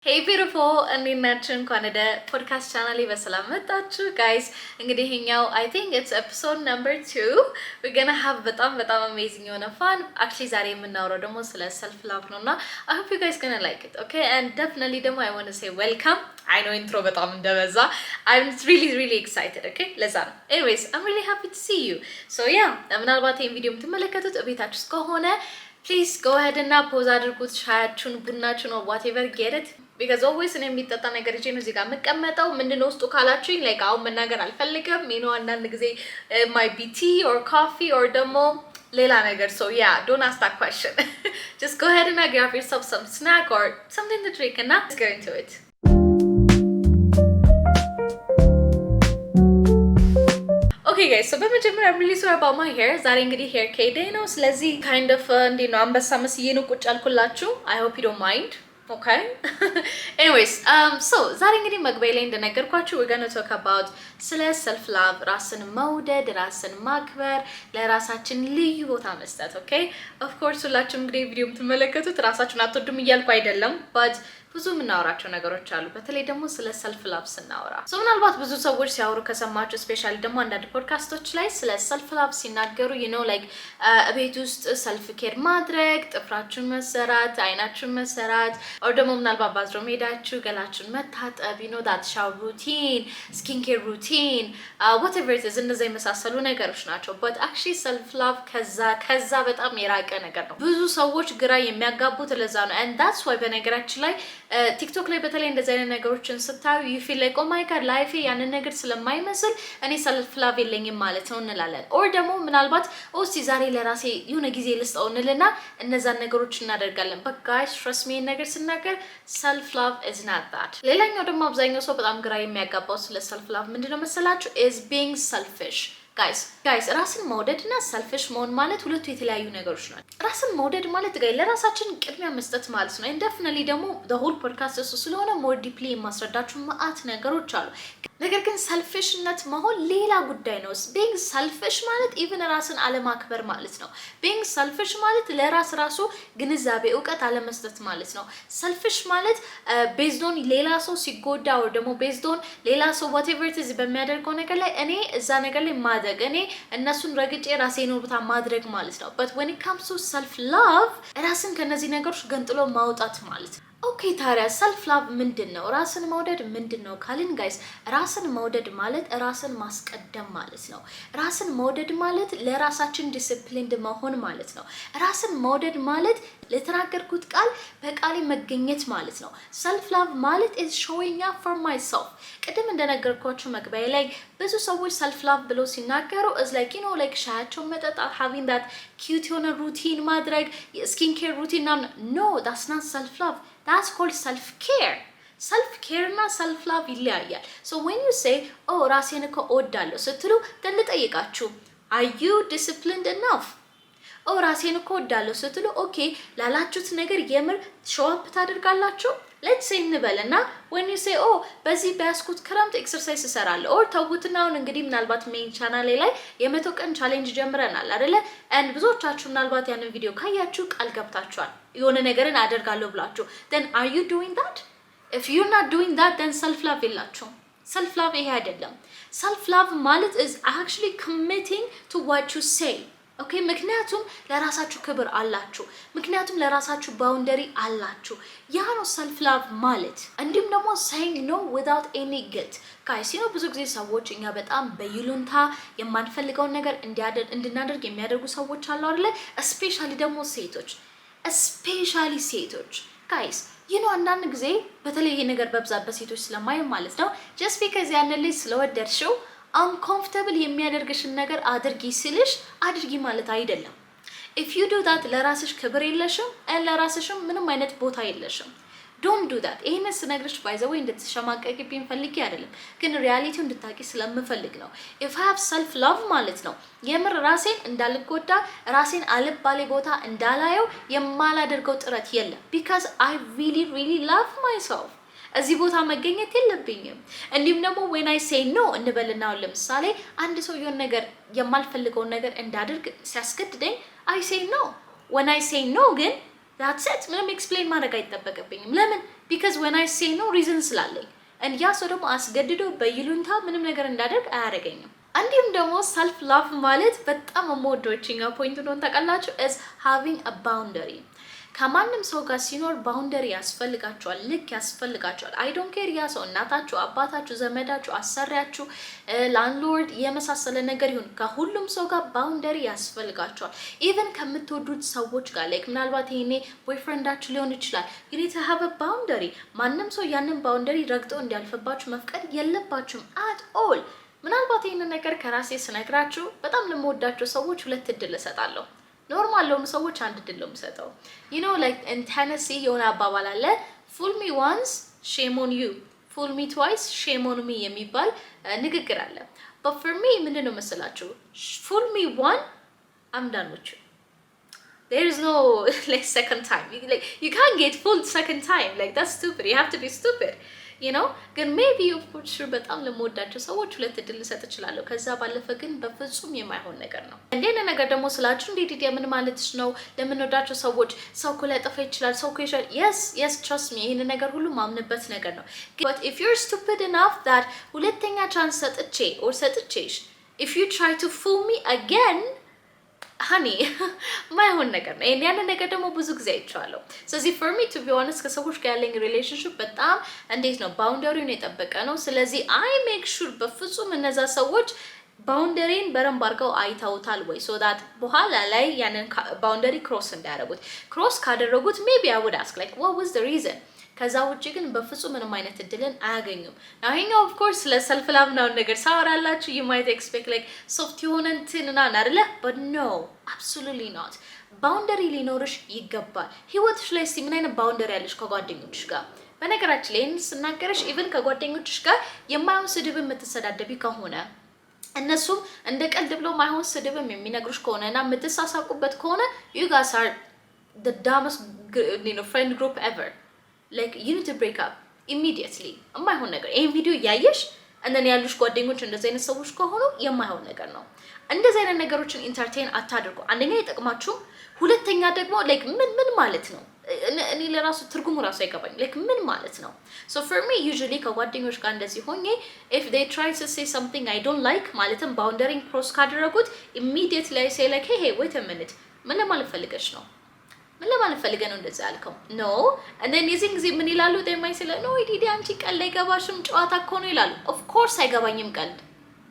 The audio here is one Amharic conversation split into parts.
Hey beautiful እንዴት ናችሁ? እንኳን ወደ ፖድካስት ቻናሌ በሰላም መጣችሁ guys። እንግዲህ ይሄኛው I think it's episode number 2. We're gonna have በጣም amazing የሆነ fun. Actually ዛሬ የምናወራው ደግሞ ስለ self love ነውና I hope you guys gonna like it. Okay? And definitely ደግሞ I want to say welcome. I know intro በጣም እንደበዛ. I'm really excited. Okay? ለዛ ነው. Anyways, I'm really happy to see you. So yeah, ምናልባት ይሄን ቪዲዮ የምትመለከቱት ቤታችሁ ከሆነ please go ahead and pause አድርጉት ሻያችሁን ቡናችሁን or whatever get it because always እኔ የሚጠጣ ነገር እጄ ነው እዚህ ጋር መቀመጠው ምንድነው ውስጡ ካላችሁኝ like አሁን መናገር አልፈልግም አንዳንድ ጊዜ might be tea or coffee or ደግሞ ሌላ ነገር so yeah don't ask that question just go ahead and grab yourself some snack or something to drink and let's get into it. Okay guys, so በመጀመሪያ I'm really sorry about my hair. ዛሬ እንግዲህ hair care day ነው ስለዚህ kind of እንዴት ነው አንበሳ መስዬ ነው ቁጭ አልኩላችሁ. I hope you don't mind. Okay. Anyways, so ዛሬ እንግዲህ መግቢያ ላይ እንደነገርኳችሁ we're going to talk about ስለ self love ራስን መውደድ ራስን ማክበር ለራሳችን ልዩ ቦታ መስጠት. Okay? Of course ሁላችሁም እንግዲህ ቪዲዮ የምትመለከቱት ራሳችሁን አትወዱም እያልኩ አይደለም but ብዙ የምናወራቸው ነገሮች አሉ በተለይ ደግሞ ስለ self love ስናወራ so ምናልባት ብዙ ሰዎች ሲያወሩ ከሰማችሁ ስፔሻሊ ደግሞ አንዳንድ ፖድካስቶች ላይ ስለ self love ሲናገሩ you know like ቤት ውስጥ self care ማድረግ ጥፍራችሁን መሰራት አይናችሁን መሰራት or ደግሞ ምናልባት ባዝሮ ሄዳችሁ ገላችሁን መታጠብ you know that shower routine skin care routine whatever it is እንደዛ የመሳሰሉ ነገሮች ናቸው but actually self love ከዛ በጣም የራቀ ነገር ነው ብዙ ሰዎች ግራ የሚያጋቡት ለዛ ነው and that's why በነገራችን ላይ ቲክቶክ ላይ በተለይ እንደዚህ አይነት ነገሮችን ስታዩ you feel like oh my god life ያንን ነገር ስለማይመስል እኔ self love የለኝም ማለት ነው እንላለን or ደግሞ ምናልባት እስቲ ዛሬ ለራሴ የሆነ ጊዜ ልስጠው እንልና እነዛን ነገሮች እናደርጋለን but guys trust me ነገር ስናገር self love is not that ሌላኛው ደግሞ አብዛኛው ሰው በጣም ግራ የሚያጋባው ስለ self love ምንድነው መሰላችሁ is being selfish guys ራስን መውደድ እና selfish መሆን ማለት ሁለቱ የተለያዩ ነገሮች ናቸው ራስን መውደድ ማለት ጋር ለራሳችን ቅድሚያ መስጠት ማለት ነው and definitely ደግሞ the whole podcast እሱ ስለሆነ more deeply የማስረዳችሁ ማአት ነገሮች አሉ ነገር ግን selfishነት መሆን ሌላ ጉዳይ ነው being selfish ማለት even ራስን አለማክበር ማለት ነው being selfish ማለት ለራስ ራሱ ግንዛቤ ዕውቀት አለመስጠት ማለት ነው selfish ማለት based on ሌላ ሰው ሲጎዳ or ደግሞ based on ሌላ ሰው whatever it is በሚያደርገው ነገር ላይ እኔ እዛ ነገር ላይ ማድረግ እኔ እነሱን ረግጬ ራሴን ወርታ ማድረግ ማለት ነው but when it comes to self love ራስን ከነዚህ ነገሮች ገንጥሎ ማውጣት ማለት ነው ኦኬ ታዲያ self love ምንድነው ራስን መውደድ ምንድነው ካልን ጋይስ ራስን መውደድ ማለት ራስን ማስቀደም ማለት ነው ራስን መውደድ ማለት ለራሳችን ዲሲፕሊንድ መሆን ማለት ነው ራስን መውደድ ማለት ለተናገርኩት ቃል በቃሌ መገኘት ማለት ነው self love ማለት is showing up for myself ቅድም እንደነገርኳችሁ መግቢያ ላይ ብዙ ሰዎች self love ብለው ሲናገሩ is like you know like ሻያቸው መጠጣት having that cute የሆነ routine ማድረግ skin care routine no that's not self love that's called self care እና self love ይለያያል so when you say oh ራሴን እኮ እወዳለሁ ስትሉ ጠይቃችሁ are you disciplined enough oh ራሴን እኮ እወዳለሁ ስትሉ okay ላላችሁት ነገር የምር show up ታደርጋላችሁ let's say እንበልና when you say oh በዚህ በያስኩት ክረምት ኤክሰርሳይዝ እሰራለሁ or ተውትና አሁን እንግዲህ ምናልባት ሜን ቻናሌ ላይ የ100 ቀን ቻሌንጅ ጀምረናል አይደለ and ብዙዎቻችሁ ምናልባት ያንን ቪዲዮ ካያችሁ ቃል ገብታችኋል የሆነ ነገርን አደርጋለሁ ብላችሁ then are you doing that if you're not doing that then self love የላችሁም self love ይሄ አይደለም self love ማለት is actually committing to what you say okay ምክንያቱም ለራሳችሁ ክብር አላችሁ ምክንያቱም ለራሳችሁ ባውንደሪ አላችሁ ያ ነው self love ማለት እንዲሁም ደግሞ saying no without any guilt guys you know ብዙ ጊዜ ሰዎች እኛ በጣም በይሉንታ የማንፈልገውን ነገር እንድናደርግ የሚያደርጉ ሰዎች አሉ አይደል especially ደግሞ ሴቶች guys you know አንዳንድ ጊዜ በተለይ ይሄ ነገር በብዛት በሴቶች ስለማይ ማለት ነው just because ያንን ልጅ ስለወደድሽው uncomfortable የሚያደርግሽን ነገር አድርጊ ሲልሽ አድርጊ ማለት አይደለም if you do that ለራስሽ ክብር የለሽም ለራስሽም ምንም አይነት ቦታ የለሽም don't do that ይሄንን ስነግርሽ by the way እንድትሸማቀቂብኝ ፈልጌ አይደለም ግን ሪያሊቲው እንድታቂ ስለምፈልግ ነው if I have self love ማለት ነው የምር ራሴን እንዳልጎዳ ራሴን አልባሌ ቦታ እንዳላየው የማላደርገው ጥረት የለም because I really love myself እዚህ ቦታ መገኘት የለብኝም እንዲሁም ደግሞ when I say no እንበልናው ለምሳሌ አንድ ሰው የሆነ ነገር የማልፈልገው ነገር እንዳደርግ ሲያስገድደኝ I say no when I say no ግን that's it ምንም ኤክስፕሌን ማድረግ አይጠበቅብኝም ለምን because when I say no reason ስላለኝ ያ ሰው ደግሞ አስገድዶ በይሉንታ ምንም ነገር እንዳደርግ አያደርገኝም እንዲሁም ደግሞ ሰልፍ ላቭ ማለት በጣም የምወደው ፖይንት ነው ታውቃላችሁ is having a boundary ከማንም ሰው ጋር ሲኖር ባውንደሪ ያስፈልጋቸዋል ልክ ያስፈልጋቸዋል አይ ዶንት ኬር ያ ሰው እናታችሁ አባታችሁ ዘመዳችሁ አሰሪያችሁ ላንድሎርድ የመሳሰለ ነገር ይሁን ከሁሉም ሰው ጋር ባውንደሪ ያስፈልጋቸዋል ኢቭን ከምትወዱት ሰዎች ጋር ላይክ ምናልባት ይሄኔ ቦይፍሬንዳችሁ ሊሆን ይችላል you need to have a boundary ማንም ሰው ያንን ባውንደሪ ረግጦ እንዲያልፍባችሁ መፍቀድ የለባችሁም at all ምናልባት ይሄን ነገር ከራሴ ስነግራችሁ በጣም ለምወዳቸው ሰዎች ሁለት እድል እሰጣለሁ ኖርማል ለሆኑ ሰዎች አንድ እድል ነው የምሰጠው you know like in Tennessee የሆነ አባባል አለ fool me once shame on you fool me twice shame on me የሚባል ንግግር አለ but for me ምንድነው መሰላችሁ fool me one I'm done with you there is no like second time you can't get fooled second time like that's stupid you have to be stupid you know ግን maybe of course በጣም ለምወዳቸው ሰዎች ሁለት እድል ልሰጥ እችላለሁ ከዛ ባለፈ ግን በፍጹም የማይሆን ነገር ነው እንደነ ነገር ደግሞ ስላችሁ እንዴት ምን ማለትሽ ነው ለምንወዳቸው ሰዎች ሰው እኮ ሊያጠፋ ይችላል ሰው እኮ ይችላል yes trust me ይሄን ነገር ሁሉ ማምንበት ነገር ነው but if you're stupid enough that ሁለተኛ ቻንስ ሰጥቼሽ if you try to fool me again honey ማይሆን ነገር ነው ያን ነገር ደግሞ ብዙ ጊዜ አይቻለሁ ስለዚህ for me to be honest ከሰዎች ጋር ያለኝ ሪሌሽንሺፕ በጣም እንዴት ነው ባውንደሪውን የጠበቀ ነው ስለዚህ I make sure በፍጹም እነዛ ሰዎች ባውንደሪን በረም ባርገው አይታውታል ወይ so that በኋላ ላይ ያንን ባውንደሪ ክሮስ እንዳያደርጉት ክሮስ ካደረጉት maybe I would ask like what was the reason ከዛ ውጪ ግን በፍጹም ምንም አይነት እድልን አያገኙም now ይሄኛው of course ለሰልፍ ላቭ ነው ነገር ሳወራላችሁ you might expect like soft የሆነንትና አይደለ but no absolutely not boundary ሊኖርሽ ይገባል ህይወትሽ ላይ ምን አይነት boundary ያለሽ ከጓደኞችሽ ጋር በነገራችን ላይ ስናገርሽ even ከጓደኞችሽ ጋር የማይሆን ስድብ የምትሰዳደቢ ከሆነ እነሱም እንደ ቀልድ ብሎ ማይሆን ስድብም የሚነግሩሽ ከሆነና የምትሳሳቁበት ከሆነ you guys are the dumbest friend group ever like you need to break up immediately የማይሆን ነገር ይሄን ቪዲዮ ያየሽ እንደኔ ያሉሽ ጓደኞች እንደዚህ አይነት ሰዎች ከሆኑ የማይሆን ነገር ነው እንደዚህ አይነት ነገሮችን ኢንተርቴን አታድርጉ አንደኛ ይጠቅማችሁ ሁለተኛ ደግሞ like ምን ማለት ነው እኔ ለራሱ ትርጉሙ ራሱ አይገባኝ like ምን ማለት ነው so for me usually ከጓደኞች ጋር እንደዚህ ሆኜ if they try to say something I don't like ማለትም boundary cross ካደረጉት immediately I say like hey wait a minute ምን ለማለት ፈልገሽ ነው ምን ለማለት ፈልገህ ነው እንደዛ ያልከው no and then using ጊዜ ምን ይላሉ they might say no ዲዲ አንቺ ቀልድ አይገባሽም ጨዋታ እኮ ነው ይላሉ of course አይገባኝም ቀልድ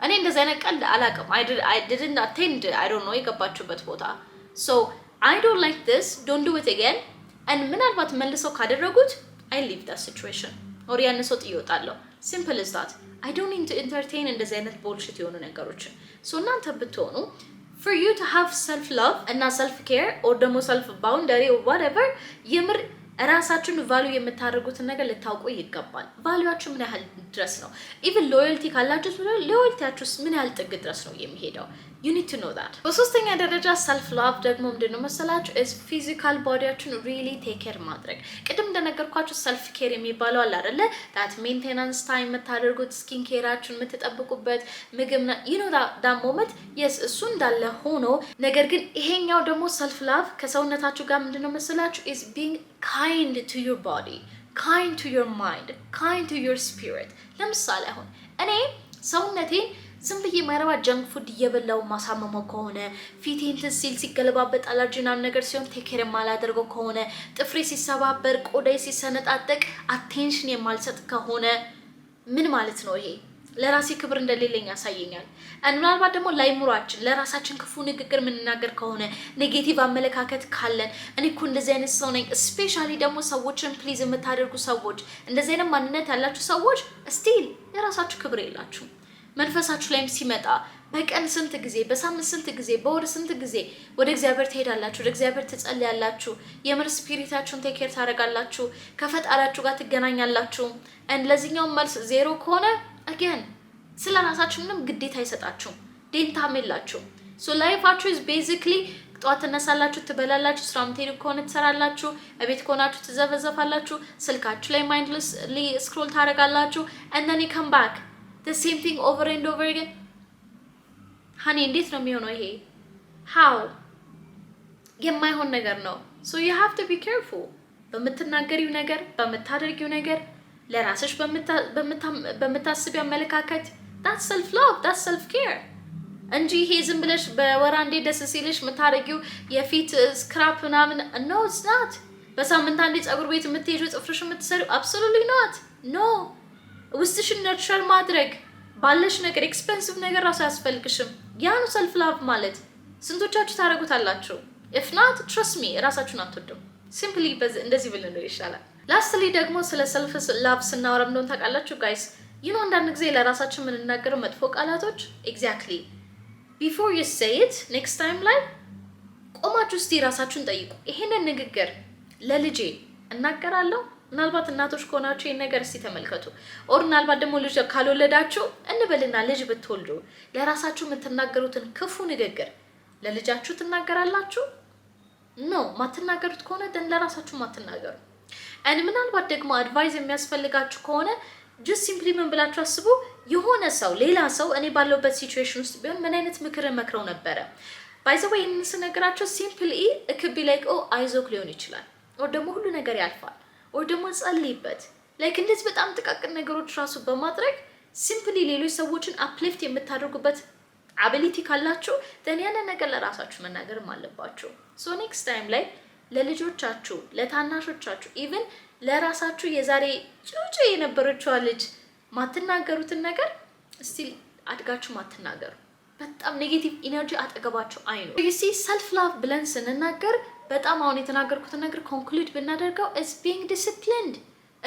እኔ እንደዛ አይነት ቀልድ አላውቅም I didn't attend I don't know የገባችሁበት ቦታ so I don't like this don't do it again and ምናልባት መልሰው ካደረጉት I leave that situation or ያን ሰው ጥይወጣለሁ simple as that I don't need to entertain እንደዛ አይነት bullshit የሆኑ ነገሮችን so እናንተ ብትሆኑ for you to have self love and self care or demo self boundary or whatever የምር ራሳችሁን ቫልዩ የምታደርጉትን ነገር ልታውቁ ይገባል ቫልዩአችሁ ምን ያህል ድረስ ነው even loyalty ካላችሁ loyaltyያችሁስ ምን ያህል ጥግ ድረስ ነው የሚሄደው you need to know that በሶስተኛ ደረጃ self love ደግሞ ምንድነው መሰላችሁ is physical bodyያችሁን really take care ማድረግ ቅድም እንደነገርኳችሁ self care የሚባለው አለ አይደለ that maintenance time የምታደርጉት skin careአችሁን የምትጠብቁበት ምግብ you know that moment yes እሱ እንዳለ ሆኖ ነገር ግን ይሄኛው ደግሞ self love ከሰውነታችሁ ጋር ምንድነው መሰላችሁ is being kind to your body kind to your mind kind to your spirit ለምሳሌ አሁን እኔ ሰውነቴን ዝም ብዬ ማይረባ ጀንክ ፉድ እየበላው ማሳመመው ከሆነ ፊቴን ሲል ሲገለባበጥ አለርጂና ነገር ሲሆን ቴኬር የማላደርገው ከሆነ ጥፍሬ ሲሰባበር ቆዳዬ ሲሰነጣጠቅ አቴንሽን የማልሰጥ ከሆነ ምን ማለት ነው ይሄ ለራሴ ክብር እንደሌለኝ ያሳየኛል ምናልባት ደግሞ ላይምሯችን ለራሳችን ክፉ ንግግር ምንናገር ከሆነ ኔጌቲቭ አመለካከት ካለን እኔ እኮ እንደዚህ አይነት ሰው ነኝ ስፔሻሊ ደግሞ ሰዎችን ፕሊዝ የምታደርጉ ሰዎች እንደዚህ አይነት ማንነት ያላችሁ ሰዎች ስቲል የራሳችሁ ክብር የላችሁ መንፈሳችሁ ላይም ሲመጣ በቀን ስንት ጊዜ በሳምንት ስንት ጊዜ በወር ስንት ጊዜ ወደ እግዚአብሔር ትሄዳላችሁ ወደ እግዚአብሔር ትጸልያላችሁ የምር ስፒሪታችሁን ቴክ ኬር ታረጋላችሁ ከፈጣሪያችሁ ጋር ትገናኛላችሁ ለዚህኛው መልስ ዜሮ ከሆነ again ስለ ራሳችሁ ምንም ግዴታ አይሰጣችሁም ዴንታም የላችሁም so ላይፋችሁ is basically ጧት ተነሳላችሁ ትበላላችሁ ስራ ምትሄዱ ከሆነ ትሰራላችሁ እቤት ከሆናችሁ ትዘፈዘፋላችሁ ስልካችሁ ላይ mindlessly scroll ታረጋላችሁ and then you come back the same thing over and over again honey እንዴት ነው የሚሆነው ይሄ how የማይሆን ነገር ነው so you have to be careful በምትናገሪው ነገር በምታደርጊው ነገር ለራስሽ በምታስቢው አመለካከት that's self love, that's self care እንጂ ይሄ ዝም ብለሽ በወር አንዴ ደስ ሲልሽ የምታደርጊው የፊት ስክራፕ ምናምን no it's not በሳምንት አንዴ ፀጉር ቤት የምትሄጂው ጥፍርሽ የምትሰሪው absolutely not no ውስጥሽን ነርቸር ማድረግ ባለሽ ነገር ኤክስፔንሲቭ ነገር ራሱ አያስፈልግሽም ያ ነው self love ማለት ስንቶቻችሁ ታረጉታላችሁ if not trust me ራሳችሁን አትወዱም simply እንደዚህ ብለን ነው ይሻላል lastly ደግሞ ስለ self love ስናወራ እንደሆነ ታውቃላችሁ guys አንዳንድ ጊዜ ለራሳችን የምንናገረው መጥፎ ቃላቶች exactly before you say it next time ላይ ቆማችሁ እስቲ ራሳችሁን ጠይቁ ይሄንን ንግግር ለልጄ እናገራለሁ ምናልባት እናቶች ከሆናችሁ ይሄን ነገር እስቲ ተመልከቱ ኦር ምናልባት ደግሞ ልጅ ካልወለዳችሁ እንበልና ልጅ ብትወልዱ ለራሳችሁ የምትናገሩትን ክፉ ንግግር ለልጃችሁ ትናገራላችሁ ኖ ማትናገሩት ከሆነ ለራሳችሁ ማትናገሩ and ምናልባት ደግሞ አድቫይስ የሚያስፈልጋችሁ ከሆነ just simply ምን ብላችሁ አስቡ የሆነ ሰው ሌላ ሰው እኔ ባለውበት ሲቹዌሽን ውስጥ ቢሆን ምን አይነት ምክር መክረው ነበር by the way እንስነግራችሁ simply it could be like oh አይዞክ ሊሆን ይችላል or ደግሞ ሁሉ ነገር ያልፋል or ደግሞ ጸልይበት like እንደዚህ በጣም ጥቃቅን ነገሮች ራሱ በማድረግ simply ሌሎች ሰዎችን uplift የምታደርጉበት ability ካላችሁ then ያንን ነገር ለራሳችሁ መናገርም አለባችሁ so next time ላይ ለልጆቻችሁ ለታናሾቻችሁ even ለራሳችሁ የዛሬ ጩጩ የነበረችው ልጅ ማትናገሩትን ነገር still አድጋችሁ ማትናገሩ በጣም ኔጌቲቭ ኢነርጂ አጠገባችሁ አይኑ you see self love ብለን ስንናገር በጣም አሁን የተናገርኩትን ነገር ኮንክሉድ ብናደርገው is being disciplined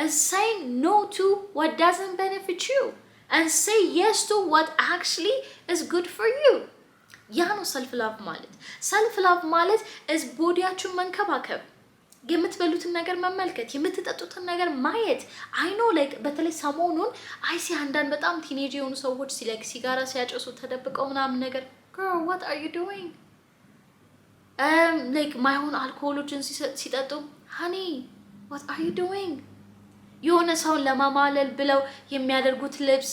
is saying no to what doesn't benefit you and say yes to what actually is good for you ያ ነው self love ማለት self love ማለት is ቦዲያችሁን መንከባከብ የምትበሉትን ነገር መመልከት የምትጠጡትን ነገር ማየት I know like በተለይ ሰሞኑን አይሲ አንዳንድ በጣም ቲኔጅ የሆኑ ሰዎች ሲጋራ ሲያጨሱ ተደብቀው ምናምን ነገር girl what are you doing like ማይሆን አልኮሆሎችን ሲጠጡ honey what are you doing የሆነ ሰውን ለማማለል ብለው የሚያደርጉት ልብስ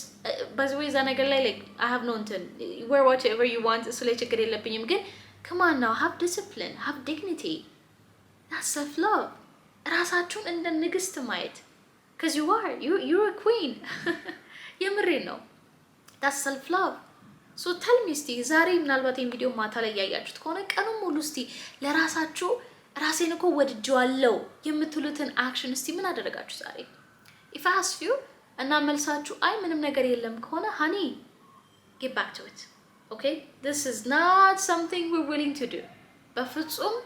በዚህ ነገር ላይ like I have no intent wear whatever you want እሱ ላይ ችግር የለብኝም ግን come on now have discipline have dignity that's self love ራሳችሁን እንደ ንግስት ማየት because you're a queen የምሬን ነው that's self love so tell me እስቲ ዛሬ ምናልባት ይሄን ቪዲዮ ማታ ላይ ያያችሁት ከሆነ ቀኑን ሙሉ እስቲ ለራሳችሁ ራሴን እኮ ወድጄዋለሁ የምትሉትን አክሽን እስቲ ምን አደረጋችሁ ዛሬ if I ask you እና መልሳችሁ አይ ምንም ነገር የለም ከሆነ honey get back to it okay this is not something we're willing to do በፍጹም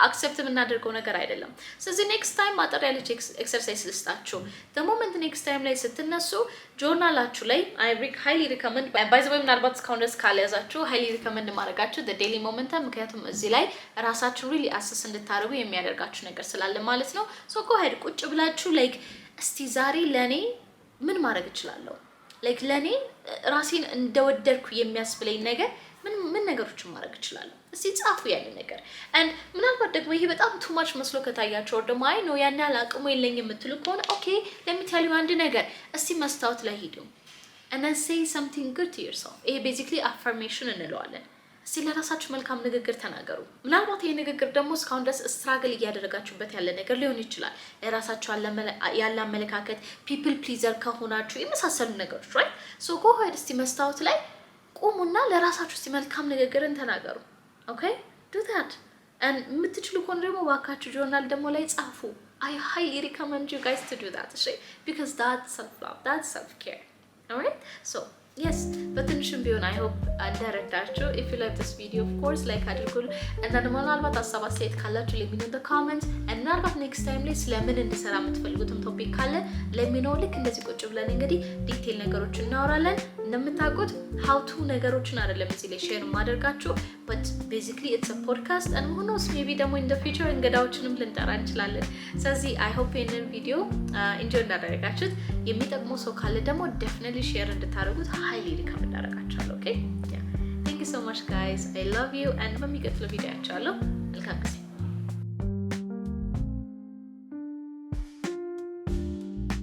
accept የምናደርገው ነገር አይደለም ስለዚህ next time ማጠር ያለች exercise ልስጣችሁ the moment next time ላይ ስትነሱ ጆርናላችሁ ላይ I highly recommend by the way ምናልባት እስካሁን ድረስ ካልያዛችሁ highly recommend ማድረጋችሁ the daily momentum ምክንያቱም እዚህ ላይ ራሳችሁ really assess እንድታደርጉ የሚያደርጋችሁ ነገር ስላለ ማለት ነው so go ahead ቁጭ ብላችሁ like እስቲ ዛሬ ለኔ ምን ማድረግ እችላለሁ like ለኔ ራሴን እንደወደድኩ የሚያስብለኝ ነገር ምን ነገሮችን ማድረግ እችላለሁ እስቲ ጻፉ ያለ ነገር and ምናልባት ደግሞ ይሄ በጣም too much መስሎ ከታያችሁ ደግሞ አይ ነው ያን ያህል አቅሙ የለኝም የምትሉ ከሆነ okay let me tell you አንድ ነገር እስቲ መስታወት ላይ ሂዱ and then say something good to yourself ይሄ basically affirmation እንለዋለን እስቲ ለራሳችሁ መልካም ንግግር ተናገሩ ምናልባት ይሄ ንግግር ደግሞ እስካሁን ድረስ ስትራግል እያደረጋችሁበት ያለ ነገር ሊሆን ይችላል ለራሳችሁ ያለ አመለካከት people pleaser ከሆናችሁ የመሳሰሉ ነገሮች right so go ahead እስቲ መስታወት ላይ ቁሙና ለራሳችሁ እስቲ መልካም ንግግርን ተናገሩ okay do that and የምትችሉ ከሆነ ደግሞ ዋካችሁ ጆርናል ደግሞ ላይ ጻፉ I highly recommend you guys to do that because that's self love that's self care all right so yes በትንሽም ቢሆን I hope እንደረዳችሁ if you like this video of course like አድርጉ እና ደግሞ ምናልባት ሀሳብ አስተያየት ካላችሁ let me know in the comments and ምናልባት next time ላይ ስለምን እንድሰራ የምትፈልጉትም ቶፒክ ካለ let me know ልክ እንደዚህ ቁጭ ብለን እንግዲህ ዲቴል ነገሮችን እናወራለን እንደምታውቁት how to ነገሮችን አይደለም እዚህ ላይ ሼር ማድረጋችሁ but basically it's a podcast and who knows maybe ደግሞ in the future እንግዳዎችንም ልንጠራ እንችላለን ስለዚህ I hope ይሄንን ቪዲዮ enjoy እንዳደረጋችሁት የሚጠቅሙ ሰው ካለ ደግሞ definitely share እንድታደርጉት highly recommend አደርጋችኋለሁ okay yeah thank you so much guys I love you and በሚቀጥለው ቪዲዮ ያቻለሁ መልካም ጊዜ